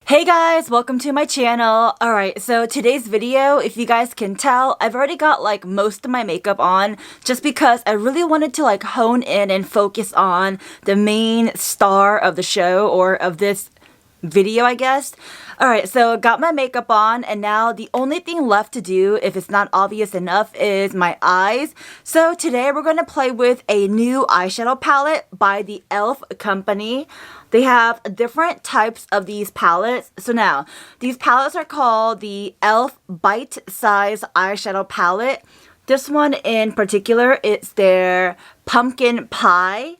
Hey guys, welcome to my channel. Alright, so today's video, if you guys can tell, I've already got like most of my makeup on just because I really wanted to like hone in and focus on the main star of the show or of this video, I guess. Alright, so got my makeup on and now the only thing left to do, if it's not obvious enough, is my eyes. So today we're going to play with a new eyeshadow palette by the E.L.F. company. They have different types of these palettes. So now, these palettes are called the E.L.F. Bite Size Eyeshadow Palette. This one in particular, it's their Pumpkin Pie.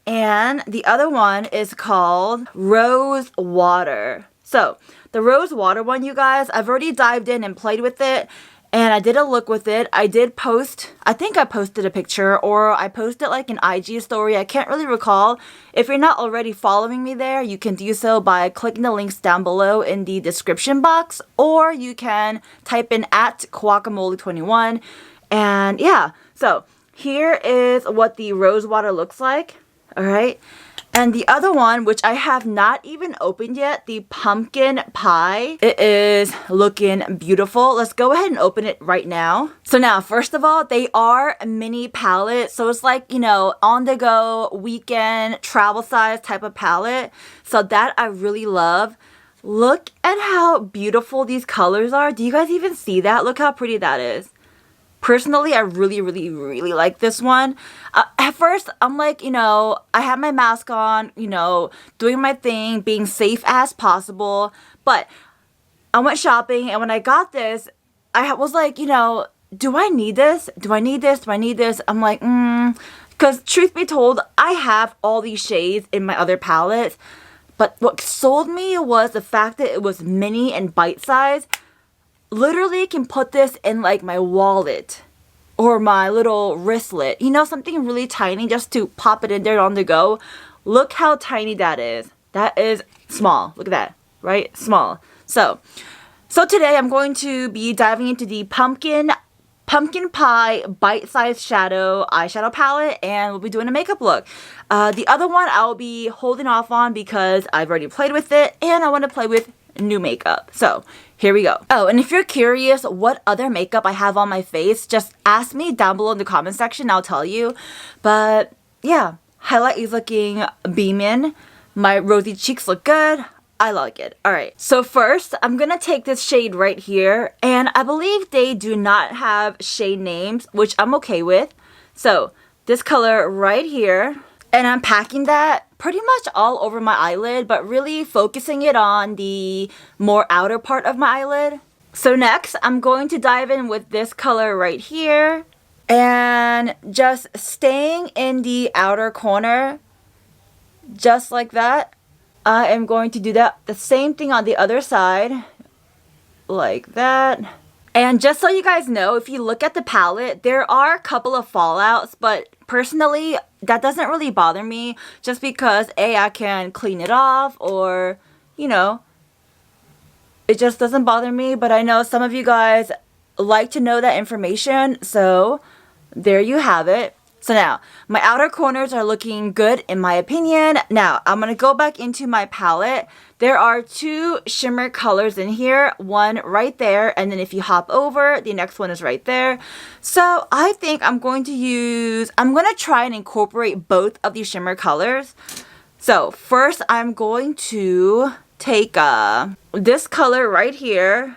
And the other one is called Rose Water. So, the Rose Water one, you guys, I've already dived in and played with it. And I did a look with it. I did post, I think I posted a picture or I posted like an IG story. I can't really recall. If you're not already following me there, you can do so by clicking the links down below in the description box. Or you can type in at Guacamole21. And yeah, so here is what the rose water looks like. Alright. And the other one, which I have not even opened yet, the pumpkin pie, it is looking beautiful. Let's go ahead and open it right now. So now, first of all, they are mini palettes. So it's like, you know, on the go, weekend, travel size type of palette. So that I really love. Look at how beautiful these colors are. Do you guys even see that? Look how pretty that is. Personally, I really like this one. At first, I'm like, you know, I have my mask on, you know, doing my thing, being safe as possible. But I went shopping, and when I got this, I was like, you know, do I need this? Do I need this? Do I need this? I'm like, because truth be told, I have all these shades in my other palettes. But what sold me was the fact that it was mini and bite size. Literally can put this in like my wallet or my little wristlet. You know, something really tiny just to pop it in there on the go. Look how tiny that is. That is small. Look at that, right? Small. So today I'm going to be diving into the pumpkin pie bite-sized shadow eyeshadow palette, and we'll be doing a makeup look. The other one I'll be holding off on because I've already played with it and I want to play with new makeup. So here we go. Oh, and if you're curious what other makeup I have on my face, just ask me down below in the comment section. I'll tell you. But yeah, highlight is looking beaming. My rosy cheeks look good. I like it. Alright, so first I'm gonna take this shade right here, and I believe they do not have shade names, which I'm okay with. So this color right here, and I'm packing that pretty much all over my eyelid, but really focusing it on the more outer part of my eyelid. So next, I'm going to dive in with this color right here, and just staying in the outer corner, just like that. I am going to do that, the same thing on the other side, like that. And just so you guys know, if you look at the palette, there are a couple of fallouts, but personally, that doesn't really bother me just because A, I can clean it off, or, you know, it just doesn't bother me. But I know some of you guys like to know that information, so there you have it. So now, my outer corners are looking good in my opinion. Now, I'm going to go back into my palette. There are two shimmer colors in here, one right there, and then if you hop over, the next one is right there. So I think I'm going to try and incorporate both of these shimmer colors. So first, I'm going to take this color right here.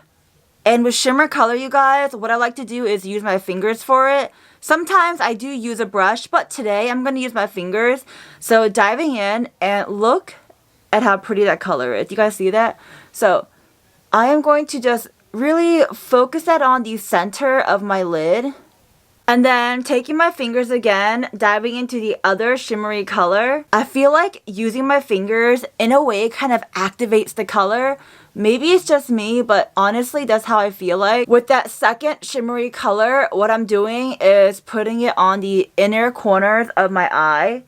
And with shimmer color, you guys, what I like to do is use my fingers for it. Sometimes I do use a brush, but today I'm going to use my fingers. So diving in, and look at how pretty that color is. You guys see that? So I am going to just really focus that on the center of my lid. And then taking my fingers again, diving into the other shimmery color. I feel like using my fingers in a way kind of activates the color. Maybe it's just me, but honestly, that's how I feel like. With that second shimmery color, what I'm doing is putting it on the inner corners of my eye.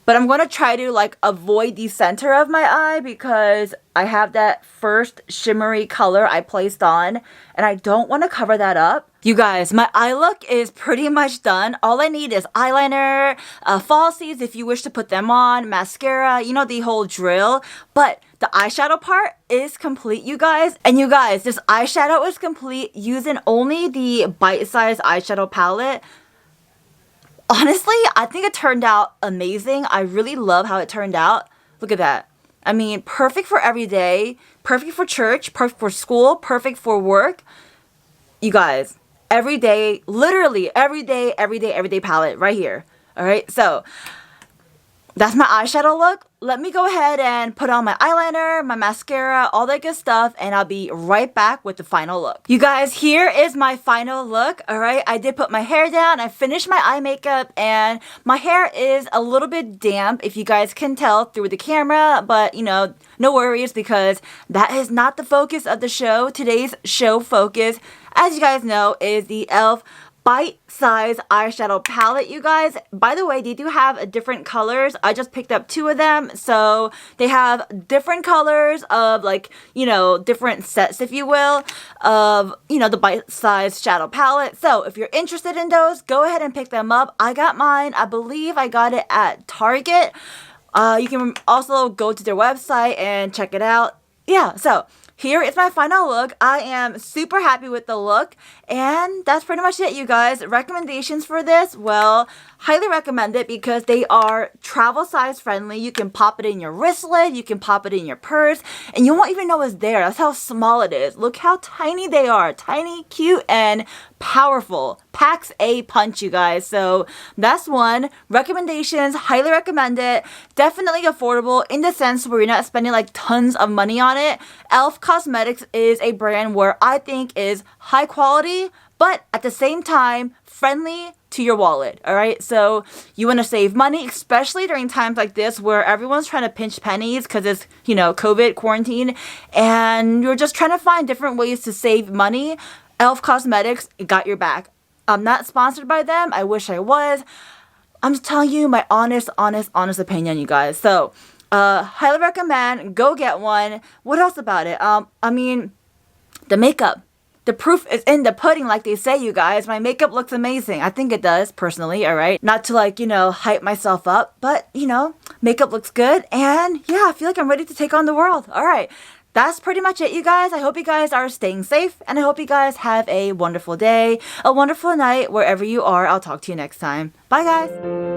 But I'm going to try to like avoid the center of my eye because I have that first shimmery color I placed on and I don't want to cover that up. You guys, my eye look is pretty much done. All I need is eyeliner, falsies if you wish to put them on, mascara, you know, the whole drill. But the eyeshadow part is complete, you guys. And you guys, this eyeshadow is complete using only the bite-sized eyeshadow palette. Honestly, I think it turned out amazing. I really love how it turned out. Look at that. I mean, perfect for every day, perfect for church, perfect for school, perfect for work. You guys, every day, literally every day palette right here. All right, so that's my eyeshadow look. Let me go ahead and put on my eyeliner, my mascara, all that good stuff, and I'll be right back with the final look. You guys, here is my final look, all right? I did put my hair down, I finished my eye makeup, and my hair is a little bit damp, if you guys can tell through the camera, but, you know, no worries because that is not the focus of the show. Today's show focus, as you guys know, is the E.L.F. bite-size eyeshadow palette, you guys. By the way, they do have different colors. I just picked up 2 of them, so they have different colors of, like, you know, different sets, if you will, of, you know, the bite-size shadow palette. So if you're interested in those, go ahead and pick them up. I got mine. I believe I got it at Target. You can also go to their website and check it out. Yeah, so here is my final look. I am super happy with the look, and that's pretty much it, you guys. Recommendations for this? Well, highly recommend it because they are travel size friendly. You can pop it in your wristlet, you can pop it in your purse, and you won't even know it's there. That's how small it is. Look how tiny they are. Tiny, cute, and powerful. Packs a punch, you guys. So that's one. Recommendations, highly recommend it. Definitely affordable in the sense where you're not spending like tons of money on it. E.L.F. Cosmetics is a brand where I think is high quality, but at the same time, friendly to your wallet, all right? So you want to save money, especially during times like this where everyone's trying to pinch pennies because it's, you know, COVID quarantine, and you're just trying to find different ways to save money. E.L.F. Cosmetics got your back. I'm not sponsored by them. I wish I was. I'm just telling you my honest opinion, you guys. So, highly recommend. Go get one. What else about it? I mean, the makeup. The proof is in the pudding, like they say, you guys. My makeup looks amazing. I think it does, personally, all right? Not to, like, you know, hype myself up, but, you know, makeup looks good. And, yeah, I feel like I'm ready to take on the world. All right. That's pretty much it, you guys. I hope you guys are staying safe, and I hope you guys have a wonderful day, a wonderful night, wherever you are. I'll talk to you next time. Bye, guys.